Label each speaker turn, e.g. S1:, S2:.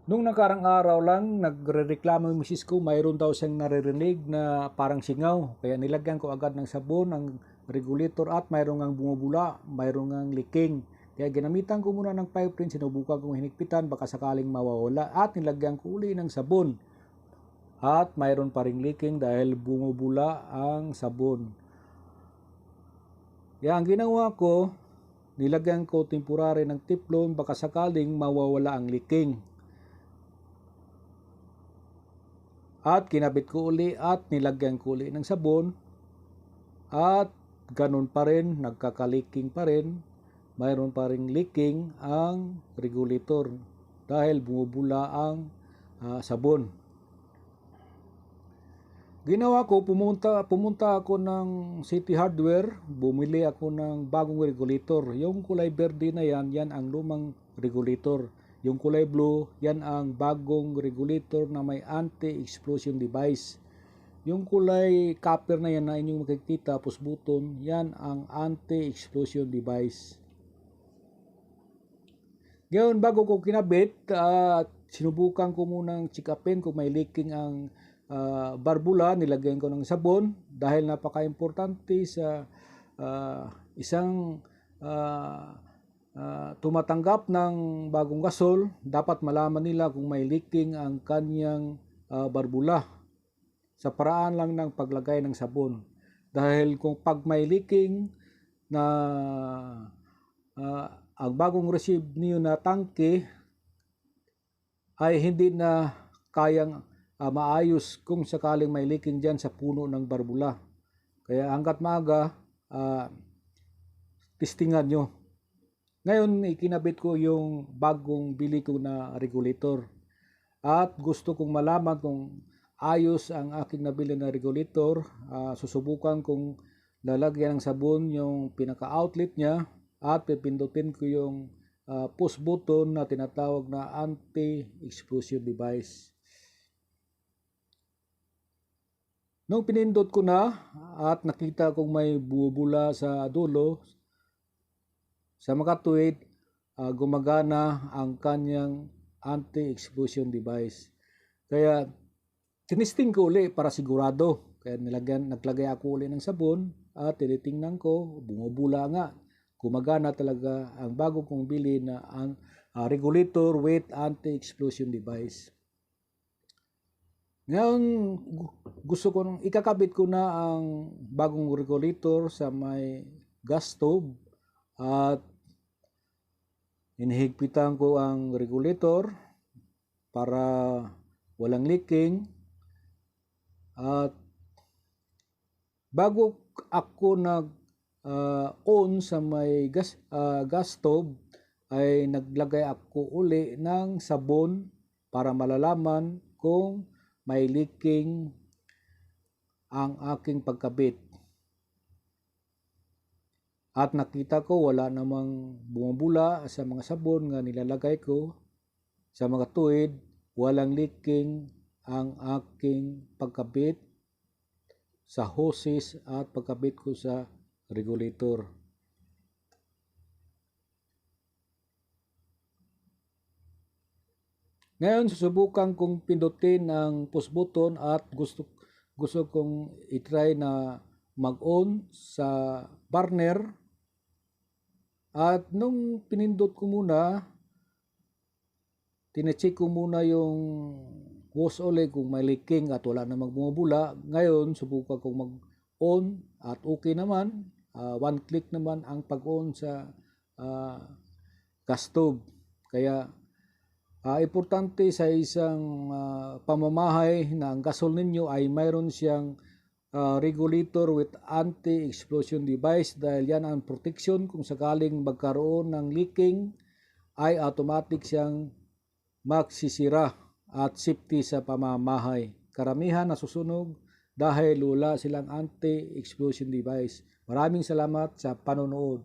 S1: Nung nakarang araw lang, nagrereklamo yung misis ko, mayroon daw siyang naririnig na parang singaw. Kaya nilagyan ko agad ng sabon ang regulator at mayroon ngang bumubula, mayroon ngang leaking. Kaya ginamitan ko muna ng pipe rin, sinubukan kong hinigpitan, baka sakaling mawawala. At nilagyan ko uli ng sabon. At mayroon pa ring leaking dahil bumubula ang sabon. Kaya ang ginawa ko, nilagyan ko temporary ng teflon, baka sakaling mawawala ang leaking. At kinabit ko uli at nilagyan ko uli ng sabon. At ganun pa rin, nagkakaliking pa rin. Mayroon pa rin leaking ang regulator dahil bumubula ang sabon. Ginawa ko, pumunta ako ng City Hardware, bumili ako ng bagong regulator. Yung kulay berde na yan ang lumang regulator. Yung kulay blue, yan ang bagong regulator na may anti-explosion device. Yung kulay copper na yan na inyong makikita, push button, yan ang anti-explosion device. Ngayon, bago ko kinabit, sinubukan ko munang check upin kung may leaking ang barbula. Nilagyan ko ng sabon dahil napaka-importante sa isang tumatanggap ng bagong gasol. Dapat malaman nila kung may leaking ang kanyang barbula sa paraan lang ng paglagay ng sabon. Dahil kung pag may leaking na ang bagong receive niyo na tangke ay hindi na kayang maayos kung sakaling may leaking dyan sa puno ng barbula. Kaya hanggat maaga, testingan nyo. Ngayon, ikinabit ko yung bagong bili ko na regulator. At gusto kong malaman kung ayos ang aking nabili na regulator. Susubukan kong lalagyan ng sabon yung pinaka-outlet niya at pipindutin ko yung push button na tinatawag na anti-explosion device. Nung pinindot ko na at nakita kong may bubula sa dulo, sa makatuwid, gumagana ang kanyang anti-explosion device. Kaya tinisting ko uli para sigurado. Kaya naglagay ako uli ng sabon at tinitingnan ko, bumubula nga. Gumagana talaga ang bago kong bili na regulator with anti-explosion device. Ngayon, gusto ko nung ikakabit ko na ang bagong regulator sa may gas stove at inihigpitan ko ang regulator para walang leaking. At bago ako on sa may gas stove ay naglagay ako uli ng sabon para malalaman kung may leaking ang aking pagkabit. At nakita ko wala namang bumubula sa mga sabon nga nilalagay ko. Sa mga tuwid, walang leaking ang aking pagkabit sa hoses at pagkabit ko sa regulator. Ngayon, susubukan kong pindutin ang push button at gusto kong itry na mag-on sa burner. At nung pinindot ko muna, tinecheck ko muna yung hose ulit kung may leaking at wala namang bumubula. Ngayon, subukan kong mag-on at okay naman. One click naman ang pag-on sa gas stove. Kaya importante sa isang pamamahay na ang gasol ninyo ay mayroon siyang regulator with anti-explosion device dahil yan ang protection kung sakaling magkaroon ng leaking ay automatic siyang magsisira at safety sa pamamahay. Karamihan nasusunog dahil wala silang anti-explosion device. Maraming salamat sa panonood.